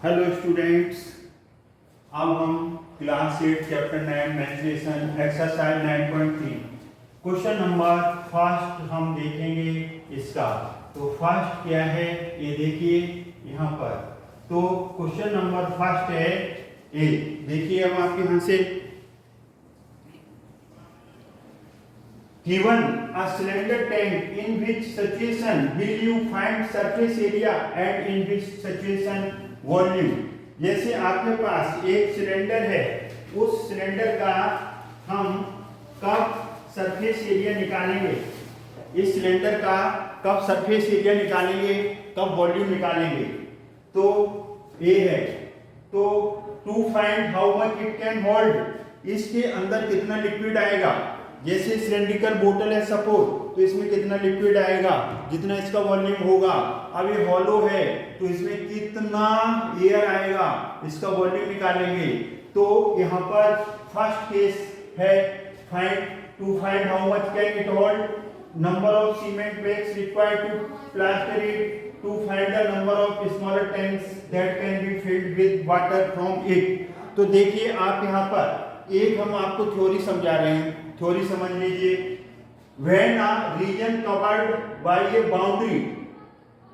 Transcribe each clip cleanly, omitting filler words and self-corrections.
Hello students, अब हम class 8 chapter 9 menstruation exercise 9.3 question number first हम देखेंगे इसका। तो फर्स्ट क्या है ये देखिए यहाँ पर। तो क्वेश्चन नंबर फर्स्ट है ए। देखिए अब आपके यहाँ से given a cylinder tank in which situation will you find surface area and in which situation volume। जैसे आपके पास एक सिलेंडर है, उस सिलेंडर का हम कब सरफेस एरिया निकालेंगे, इस सिलेंडर का कब सरफेस एरिया निकालेंगे, कब वॉल्यूम निकालेंगे। तो ए है, तो to find how much it can hold, इसके अंदर कितना लिक्विड आएगा। जैसे सिलेंड्रिकल बोतल है सपोज, तो इसमें कितना लिक्विड आएगा, जितना इसका वॉल्यूम होगा। अब ये हॉलो है तो इसमें कितना एयर आएगा, इसका वॉल्यूम निकालेंगे। तो यहाँ पर फर्स्ट केस है to find how much can it hold, number of cement bags required to plaster it, to find the number of smaller tanks that can be filled with water from it. तो देखिए आप यहाँ पर एक हम आपको theory समझा रहे हैं, थ्योरी समझ लीजिए। When a region covered by a boundary,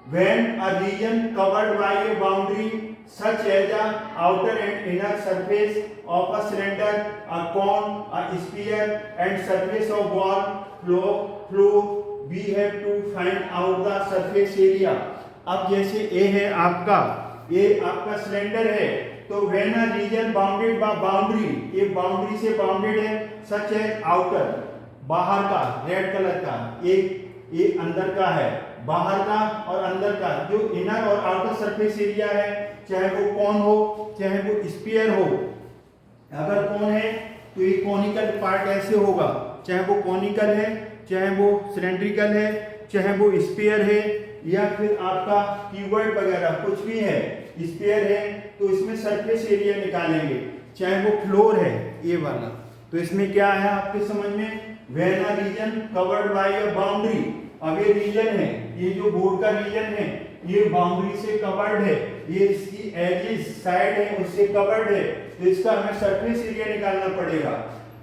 when a region covered by a boundary such as a outer and inner surface of a cylinder, a cone, a sphere and surface of wall, floor, we have to find out the surface area। अब जैसे A है आपका, ये आपका cylinder है, तो when a region bounded by boundary, ये boundary से बाउंडेड है, सच है आउटर बाहर का रेड कलर का, एक ये अंदर का है, बाहर का और अंदर का, जो इनर और आउटर सरफेस एरिया है, चाहे वो कौन हो चाहे वो स्फीयर हो। अगर कौन है तो ये कॉनिकल पार्ट ऐसे होगा, चाहे वो कॉनिकल है, चाहे वो सिलेंड्रिकल है, चाहे वो स्फीयर है, या फिर आपका क्यूबॉइड वगैरह कुछ भी है, स्फीयर है, तो इसमें सरफेस एरिया निकालेंगे। चाहे वो फ्लोर है ये वाला, तो इसमें क्या है आपके समझ में, when a region covered by a boundary. अब ये रीजन है, ये जो बोर्ड का रीजन है, ये बाउंड्री से कवर्ड है, ये इसकी एजेस साइड है उससे कवर्ड है, तो इसका हमें सरफेस एरिया निकालना पड़ेगा।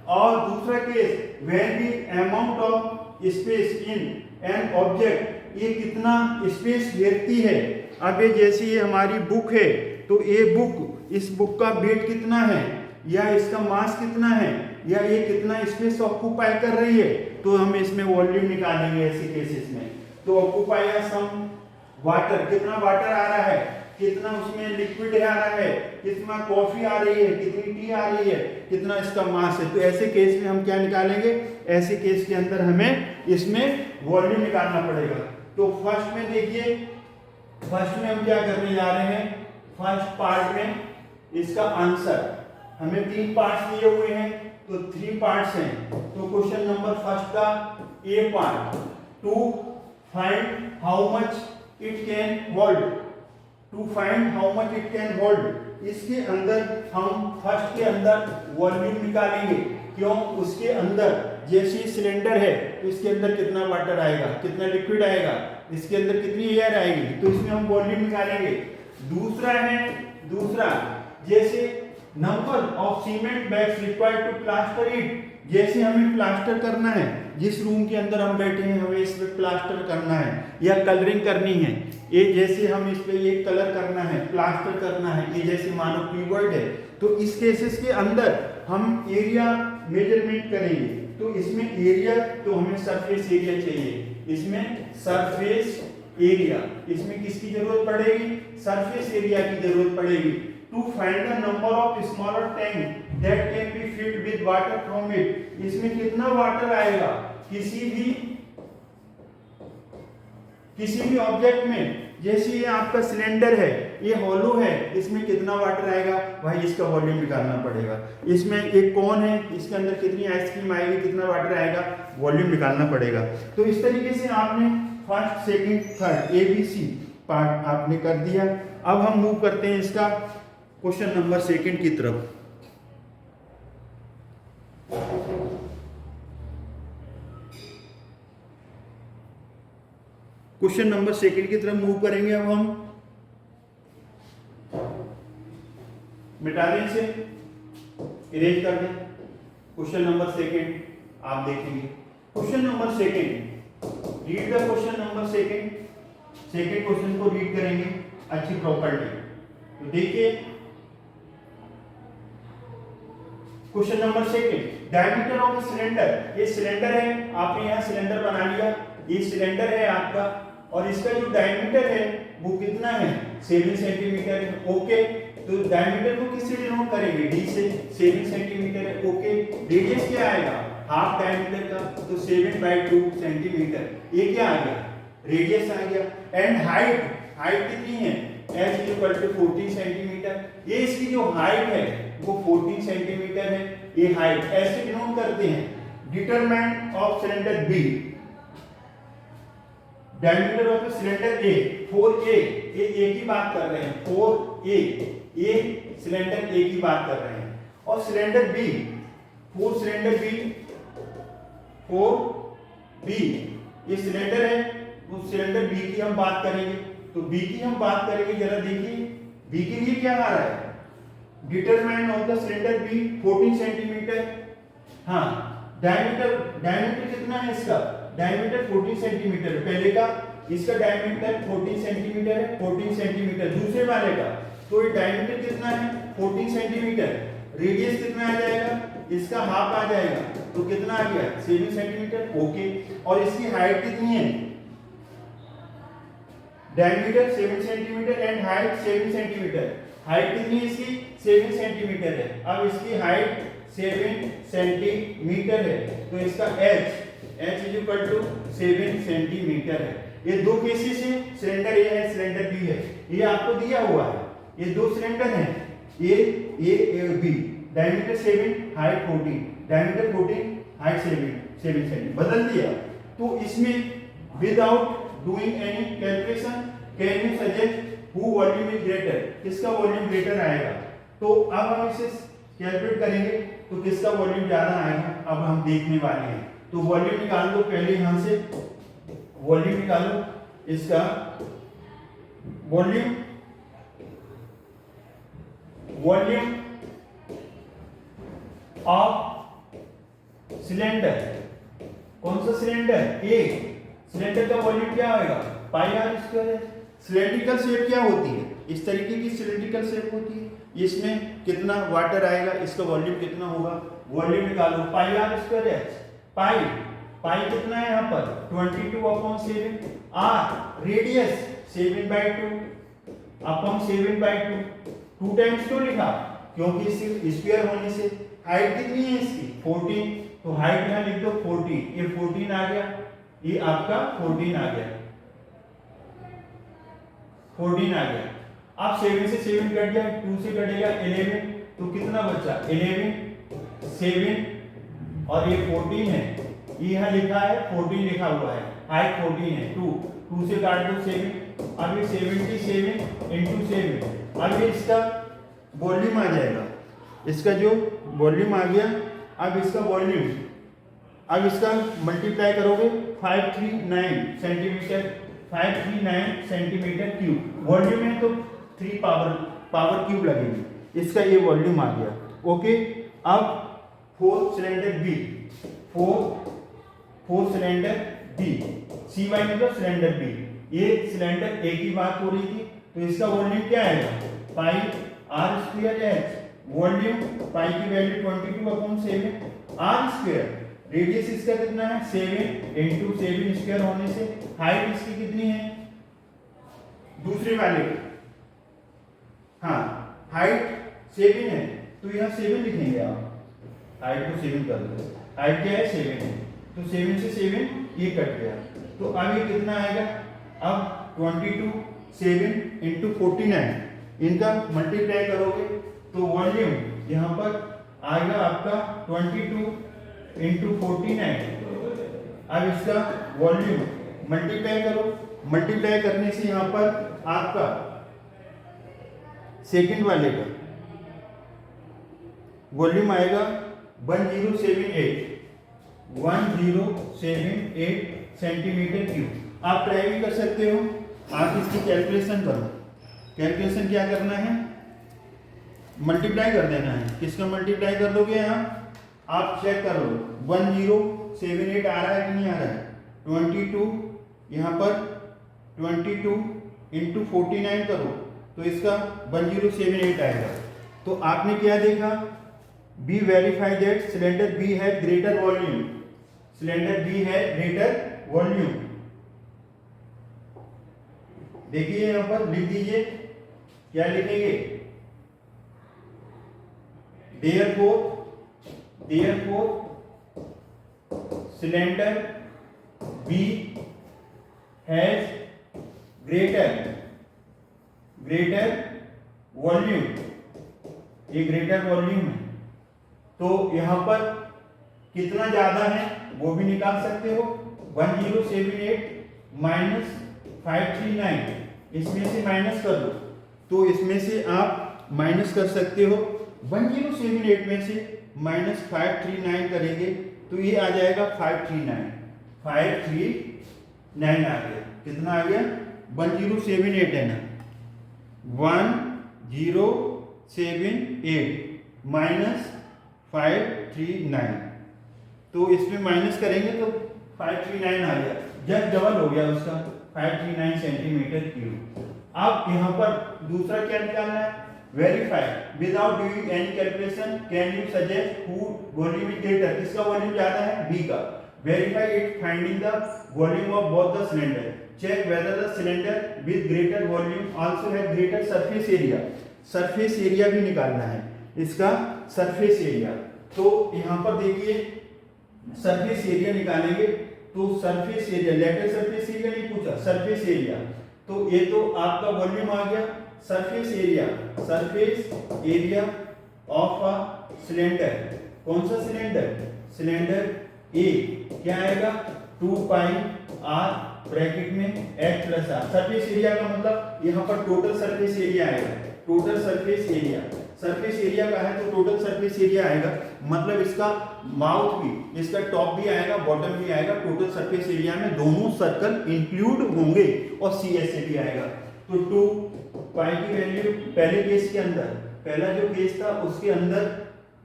और दूसरा case, when the amount of space in an object, ये कितना स्पेस घेरती है। अब ये जैसे ये हमारी बुक है, तो ये बुक, इस बुक का वेट कितना है, या इसका मास कितना है, या ये कितना स्पेस ऑक्यूपाई कर रही है, तो हम इसमें वॉल्यूम निकालेंगे ऐसे केसेस में। तो ऑक्यूपाई सम वाटर, कितना वाटर आ रहा है, कितना उसमें लिक्विड आ रहा है, कितना कॉफी आ रही है, कितनी टी आ रही है, कितना इसका मास है। तो ऐसे केस में हम क्या निकालेंगे, ऐसे केस के अंदर हमें इसमें वॉल्यूम निकालना पड़ेगा। तो फर्स्ट में देखिए, फर्स्ट में हम क्या करने जा रहे हैं, फर्स्ट पार्ट में इसका आंसर हमें 3 पार्ट्स दिए हुए हैं, तो 3 पार्ट्स हैं। तो क्वेश्चन नंबर फर्स्ट का A part, to find how much it can hold, to find how much it can hold. इसके अंदर हम फर्स्ट के अंदर वॉल्यूम निकालेंगे। क्यों, उसके अंदर जैसे सिलेंडर है तो इसके अंदर कितना वाटर आएगा, कितना लिक्विड आएगा, इसके अंदर कितनी एयर आएगी, तो इसमें हम वॉल्यूम निकालेंगे। दूसरा जैसे number of cement bags required to plaster it, जैसे हमें प्लास्टर करना है, जिस रूम के अंदर हम बैठे हैं हमें इस पे प्लास्टर करना है या कलरिंग करनी है, ये जैसे हम इस पे ये कलर करना है, प्लास्टर करना है, ये जैसे मानो कीवर्ड है, तो इस केसेस के अंदर हम एरिया मेजरमेंट करेंगे। तो इसमें एरिया, तो हमें सरफेस एरिया चाहिए, इसमें सरफेस एरिया, इसमें किसकी जरूरत पड़ेगी, सरफेस एरिया की जरूरत पड़ेगी। To find the number of smaller tank that can be filled with water from it, इसमें कितना वाटर आएगा, किसी भी ऑब्जेक्ट में। जैसे ये आपका सिलेंडर है, ये हॉलो है, इसमें कितना वाटर आएगा भाई, इसका वॉल्यूम निकालना पड़ेगा। इसमें एक कौन है, इसके अंदर कितनी आइसक्रीम आएगी, कितना वाटर आएगा, वॉल्यूम निकालना पड़ेगा। तो इस तरीके से आपने first second third ABC part आपने कर दिया। अब हम मूव करते हैं इसका क्वेश्चन नंबर सेकंड की तरफ। क्वेश्चन नंबर सेकंड की तरफ मूव करेंगे अब हम। मिटा दें इसे, इरेज कर दें। क्वेश्चन नंबर सेकंड आप देखेंगे। Question number second, read the question number second. Second question को रीड करेंगे अच्छी प्रॉपर्टी। तो देखिए question number second, diameter of cylinder. ये सिलेंडर है, आपने यहाँ सिलेंडर बना लिया, ये सिलेंडर है आपका, और इसका जो डायमीटर है वो कितना है, 7 सेंटीमीटर है। ओके, तो डायमीटर को किससे डिनोट करेंगे, डी से। 7 सेंटीमीटर है। ओके, रेडियस क्या आएगा, हाफ डायमीटर का, तो 7/2 सेंटीमीटर। ये क्या आ गया, रेडियस आ गया। एंड हाइट, हाइट कितनी है, h = 14 सेंटीमीटर। ये इसकी जो हाइट है वो 14 सेंटीमीटर है। ये हाइट ऐसे डिनोट करते हैं। Determinant of cylinder B, diameter of cylinder A 4a, ये ए की बात कर रहे हैं, 4a, ये सिलेंडर ए की बात कर रहे हैं। और cylinder B, 4 cylinder B, 4b, ये सिलेंडर है, उस सिलेंडर बी की हम बात करेंगे। तो बी की हम बात करेंगे, जरा देखिए बी के लिए क्या आ रहा है, determinant of the cylinder B 14 centimetre. हाँ, डायमीटर कितना है इसका, डायमीटर 14 सेंटीमीटर पहले का, इसका डायमीटर 14 सेंटीमीटर है, 14 सेंटीमीटर दूसरे वाले का। तो ये डायमीटर कितना है, 14 सेंटीमीटर। रेडियस कितना आ जाएगा, इसका हाफ आ जाएगा, तो कितना आ गया, 7 सेंटीमीटर। ओके, और इसकी हाइट कितनी है, diameter 7 centimetre and height 7 centimetre. Height कितनी है इसकी, 7 सेंटीमीटर है। अब इसकी हाइट 7 सेंटीमीटर है, तो इसका h = 7 सेंटीमीटर है। ये दो केसेस है, सिलेंडर ए है, सिलेंडर बी है, ये आपको दिया हुआ है। ये दो सिलेंडर हैं, A B, diameter 7, height 14, diameter 14, height 7 centimetre. बदल दिया। तो इसमें without doing any calculation can you suggest who volume is greater, किसका वॉल्यूम ग्रेटर आएगा। तो अब हम इसे कैलकुलेट करेंगे, तो किसका वॉल्यूम ज्यादा आएगा अब हम देखने वाले हैं। तो वॉल्यूम निकाल दो, पहले यहां से वॉल्यूम निकालो, इसका वॉल्यूम ऑफ सिलेंडर, कौन सा सिलेंडर, ए, सिलेंडर का वॉल्यूम क्या आएगा, πr²। सिलेंड्रिकल शेप क्या होती है, इस तरीके की सिलेंड्रिकल शेप होती है। इसमें कितना वाटर आएगा, इसका वॉल्यूम कितना होगा, वॉल्यूम निकालो, πr²h। पाई कितना है यहाँ पर, 22/7। r रेडियस 7/2 अपॉन 7/2, 2 टाइम्स क्यों लिखा, क्योंकि इसकी स्क्वायर होने से। हाइट कितनी है इसकी, 14, तो हाइट यहाँ लिख दो 14, ये 14 आ गया, ये आपका 14 आ गया, 14 आ गया। अब 7 से 7 कट गया, 2 से कटेगा 11, तो कितना बचा, 11, 7 और ये 14 है, ये यहाँ लिखा है 14 लिखा हुआ है, हाइट 14 है, 2 से काट दो 7, अब ये 77 × 7, अब ये इसका वॉल्यूम आ जाएगा, इसका जो वॉल्यूम आ गया। अब इसका वॉल्यूम, अब इसका मल्टीप्लाई करोगे 539 सेंटीमीटर, 539 सेंटीमीटर क्यूब। वॉल्यूम है तो 3 पावर क्यूब लगेगी, इसका ये वॉल्यूम आ गया। ओके, अब 4 cylinder B, 4 cylinder B, CY मतलब सिलेंडर बी, ये सिलेंडर ए की बात हो रही थी, तो इसका वॉल्यूम क्या आएगा, πr²h। वॉल्यूम पाई की वैल्यू 22/7, r²। रेडियस इसका कितना है, 7 × 7² होने से हाइट इसकी कितनी है, दूसरे वाले, हाँ हाइट 7 है, तो यहाँ 7 लिखेंगे आप, हाइट को 7 कर दो, हाइट क्या है 7 है, तो 7 से 7 ये कट गया, तो अब ये कितना आएगा, अब 22 7 × 49, इनका मल्टीप्लाई करोगे तो वॉल्यूम यहाँ पर आएगा आपका 22 × 49। अब इसका वॉल्यूम मल्टीप्लाई करो, मल्टीप्लाई करने से यहाँ पर आपका सेकंड वाले का वॉल्यूम आएगा 1078 सेंटीमीटर क्यूब। आप ट्राई भी कर सकते हो, आप इसकी कैलकुलेशन करो। कैलकुलेशन क्या करना है, मल्टीप्लाई कर देना है। किसका मल्टीप्लाई कर दोगे यहाँ, आप चेक कर लो 1078 आ रहा है कि नहीं आ रहा है। 22 यहाँ पर 22 इंटू 49 करो तो इसका 1078 आएगा। तो आपने क्या देखा, B verify that cylinder B है ग्रेटर वॉल्यूम, सिलेंडर बी है ग्रेटर वॉल्यूम। देखिए यहां पर लिख दीजिए, क्या लिखेंगे, therefore cylinder B has greater volume, ये ग्रेटर वॉल्यूम है। तो यहां पर कितना ज्यादा है वो भी निकाल सकते हो। 1078 माइनस 539, इसमें से माइनस कर दो, तो इसमें से आप माइनस कर सकते हो। 1078 में से माइनस 539 करेंगे तो ये आ जाएगा 539 आ गया। कितना आ गया, 1078 है ना, 1078 माइनस 539, तो इसमें माइनस करेंगे तो 539 आ गया, जब डबल हो गया उसका 539 सेंटीमीटर क्यूब। अब यहाँ पर दूसरा क्या निकालना है, verify without doing any calculation can you suggest who volume is greater, किसका वॉल्यूम ज्यादा है, बी का। Verify it finding the volume of both the cylinder, check whether the cylinder with greater volume also have greater surface area, surface area भी निकालना है इसका, surface area. तो यहाँ पर देखिए सरफेस एरिया निकालेंगे, तो surface area, lateral surface area नहीं पूछा, सरफेस एरिया, तो ये तो आपका वॉल्यूम आ गया। Surface area of a cylinder, कौन सा सिलेंडर, सिलेंडर ए, क्या आएगा 2 पाई आर ब्रैकेट में H plus R. Surface area का मतलब यहाँ पर टोटल सरफेस एरिया आएगा, total surface area, surface area का है तो टोटल सरफेस एरिया आएगा, मतलब इसका माउथ भी, इसका टॉप भी आएगा, बॉटम भी आएगा, टोटल सरफेस एरिया में दोनों सर्कल इंक्लूड होंगे और सी एस ए भी आएगा। तो 2 पाई की वैल्यू पहले केस के अंदर, पहला जो केस था उसके अंदर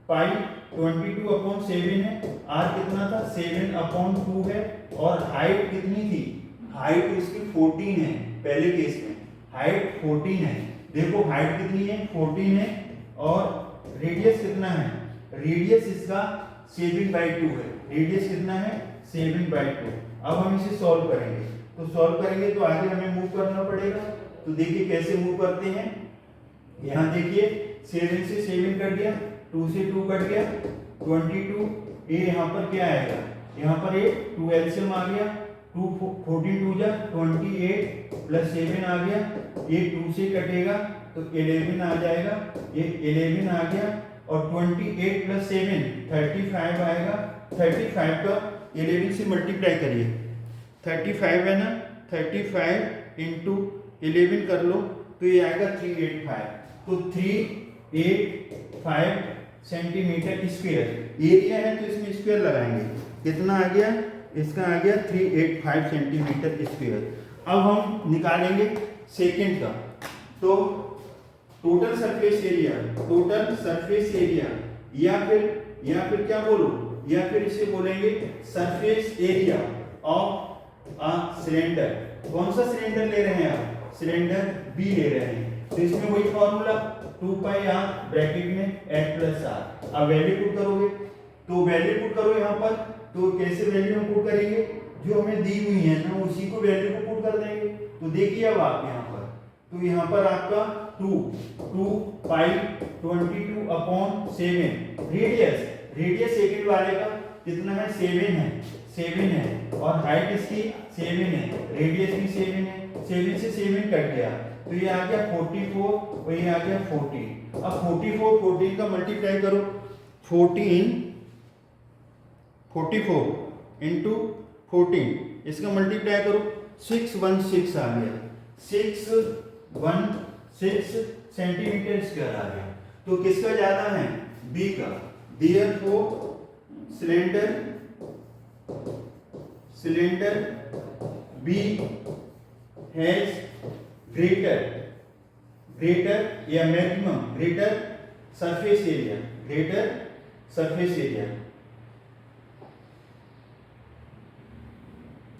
पाई 22/7 है, आर कितना था 7/2 है, और हाइट कितनी थी, हाइट उसकी 14 है, पहले केस में हाइट 14 है। देखो हाइट कितनी है 14 है, और रेडियस कितना है, रेडियस इसका 7/2 है, रेडियस कितना है 7/2। अब हम इसे सॉल्व करेंगे, तो सॉल्व करेंगे तो आगे हमें मूव करना पड़ेगा। तो देखिए कैसे मूव करते हैं, यहाँ देखिए 7 से 7 कट गया, 2 से 2 कट गया, 22, ये यहाँ पर क्या आएगा, यहाँ पर ये 2 एलसीएम आ गया, 2 14 2 जा 28 प्लस 7 आ गया, ये 2 से कटेगा तो 11 आ जाएगा, ये 11 आ गया, और 28 प्लस 7 35 आएगा। 35 का 11 से मल्टीप्लाई करिए, 35 है ना, 35 इंटू 11 कर लो तो ये आएगा 385, तो 385 सेंटीमीटर स्क्वायर एरिया है, तो इसमें स्क्वायर लगाएंगे, कितना आ गया, इसका आ गया 385 सेंटीमीटर स्क्वायर। अब हम निकालेंगे सेकेंड का, तो टोटल सरफेस एरिया, या फिर क्या बोलो, या फिर इसे बोलेंगे surface area of a cylinder. कौन सा सिलेंडर ले रहे हैं आप, सिलेंडर बी ले रहे हैं, तो इसमें वही फॉर्मूला 2 पाई आर ब्रैकेट में एच प्लस आर। अब वैल्यू पुट करोगे, तो वैल्यू पुट करो यहाँ पर, तो कैसे वैल्यू हम पुट करेंगे, जो हमें दी हुई है ना उसी को वैल्यू को पुट कर देंगे। तो देखिए अब आप यहाँ पर, तो यहाँ पर आपका 2 पाई 22/7, रेडियस सेकंड वाले का कितना है 7 है, और हाइट इसकी 7 है, रेडियस भी 7 है, 7 से 7 कट गया तो ये आ गया 44 और ये आ गया 14। अब 14 का मल्टीप्लाई करो, 44 इंटू 14, इसका मल्टीप्लाई करो 616 आ गया, 616 सेंटीमीटर स्क्वायर आ गया। तो किसका ज्यादा है, बी का। Therefore cylinder B has greater या maximum greater surface area, greater surface area,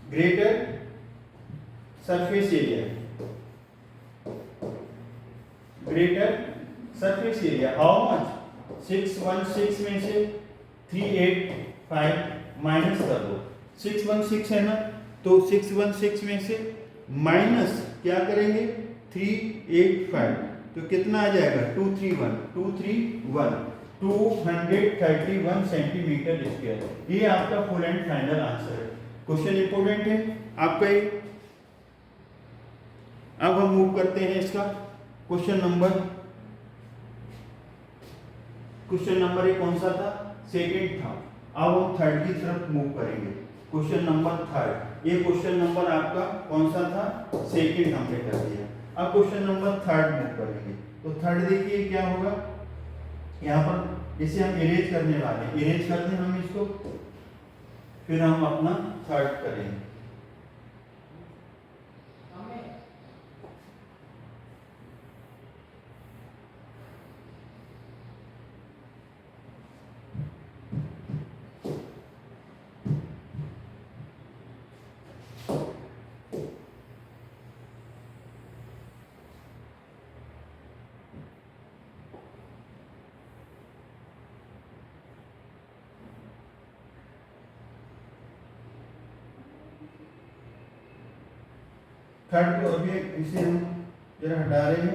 greater surface area, greater surface area. How much? 616 में से 385 माइनस कर दो। 616 है ना, तो 616 में से माइनस क्या करेंगे? 385, तो कितना आ जाएगा? 231 231 सेंटीमीटर स्क्वायर। ये आपका फुल एंड फाइनल आंसर है। क्वेश्चन इंपोर्टेंट है आपका ये। अब हम मूव करते हैं इसका क्वेश्चन नंबर एक कौन सा था? सेकंड था। अब हम थर्ड की तरफ मूव करेंगे। क्वेश्चन नंबर थर्ड, ये क्वेश्चन नंबर आपका कौन सा था? सेकंड हमने कर दिया। अब क्वेश्चन नंबर थर्ड मूव करेंगे। तो थर्ड देखिए क्या होगा, यहाँ पर इसे हम इरेज करने वाले हैं। इरेज करते हैं हम इसको, फिर हम अपना थर्ड करेंगे। थर्ड को अभी इसे हम जरा हटा रहे हैं।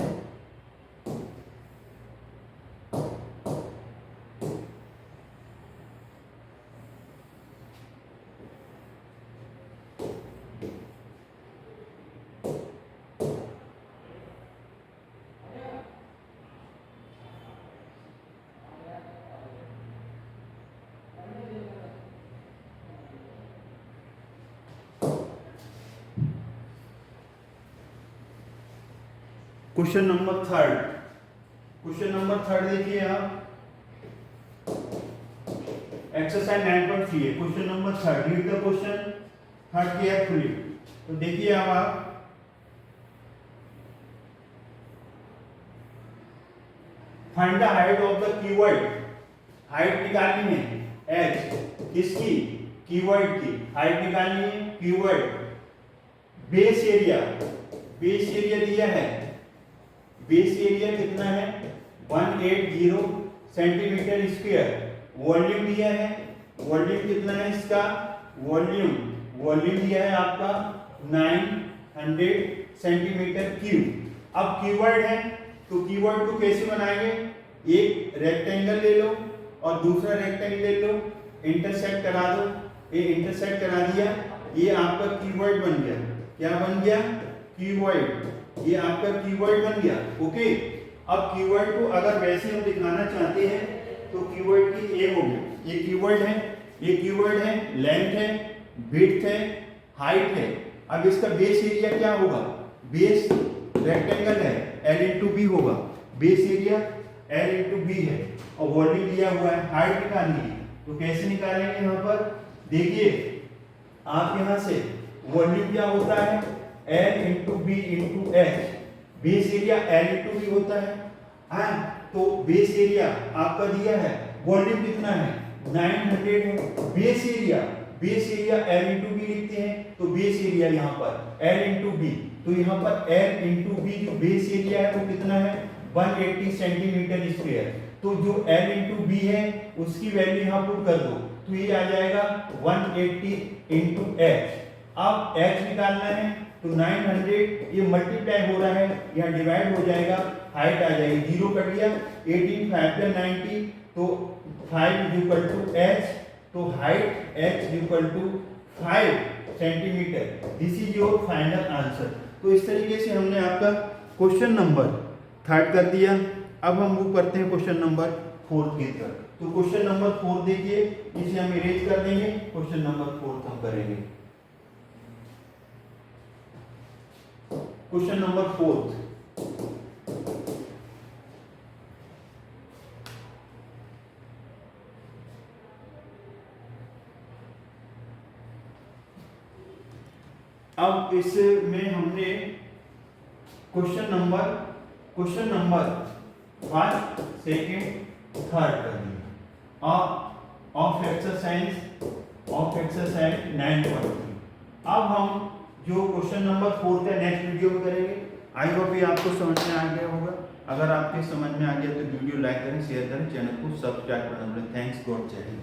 क्वेश्चन नंबर थर्ड देखिए आप, एक्सरसाइज 9.3 है। Question number third, read the question third carefully. तो देखिए अब आप find the height of the cuboid. Height निकालनी है h किसकी? क्यूबॉइड की हाइट निकालनी है। क्यूबॉइड बेस एरिया दिया है। बेस एरिया कितना है? 180 सेंटीमीटर स्क्वायर। वॉल्यूम दिया है, वॉल्यूम कितना है इसका? वॉल्यूम दिया है आपका 900 सेंटीमीटर क्यूब। अब क्यूबॉइड है, तो क्यूबॉइड को कैसे बनाएंगे? एक रेक्टेंगल ले लो और दूसरा रेक्टेंगल ले लो, इंटरसेक्ट करा दो। ये इंटरसेक्ट करा दिया, ये आपका क्यूबॉइड बन गया। क्या बन गया? क्यूबॉइड। ये आपका क्यूबॉइड बन गया। ओके, अब क्यूबॉइड को अगर वैसे हम दिखाना चाहते हैं तो क्यूबॉइड की ए होगी। ये क्यूबॉइड है, लेंथ है, विड्थ है, हाइट है। अब इसका बेस एरिया क्या होगा? बेस रेक्टेंगल है, L इंटू बी होगा। Base area L into B है और वॉल्यूम दिया हुआ है। हाइट निकालनी है, तो कैसे निकालेंगे? यहाँ पर देखिए आप यहाँ से वॉल्यूम क्या होता है? L into B into H. Base area L into B होता है। हाँ, तो बेस एरिया आपका दिया है, वॉल्यूम कितना है? 900 है। Base area L into B लिखते हैं, तो बेस एरिया यहाँ पर L इंटू बी, तो यहाँ पर L इंटू बी जो बेस एरिया है वो कितना है? 180 सेंटीमीटर स्क्वायर। तो जो L इंटू बी है उसकी वैल्यू यहाँ पुट कर दो, तो ये आ जाएगा 180 इंटू एच। अब h निकालना है, तो 900 ये मल्टीप्लाई हो रहा है, यहाँ डिवाइड हो जाएगा, हाइट आ जाएगी, 0 कट गया, 18 5 + 90, तो 5 इक्वल टू h, तो height h equal to 5 centimetre. This is your final answer. तो इस तरीके से हमने आपका क्वेश्चन नंबर थर्ड कर दिया। अब हम मूव करते हैं क्वेश्चन नंबर फोर्थ की तरफ। तो क्वेश्चन नंबर फोर्थ देखिए, इसे हम इरेज कर देंगे। क्वेश्चन नंबर फोर्थ हम करेंगे। क्वेश्चन नंबर फोर्थ, अब इसमें हमने question number first second third कर दिया। Of exercise 9.3। अब हम जो क्वेश्चन नंबर 4 का नेक्स्ट वीडियो में करेंगे। आई होप ये आपको समझ में आ गया होगा। अगर आपके समझ में आ गया तो वीडियो लाइक करें, शेयर करें, चैनल को सब्सक्राइब करना। थैंक्स गॉड, जय हिंद।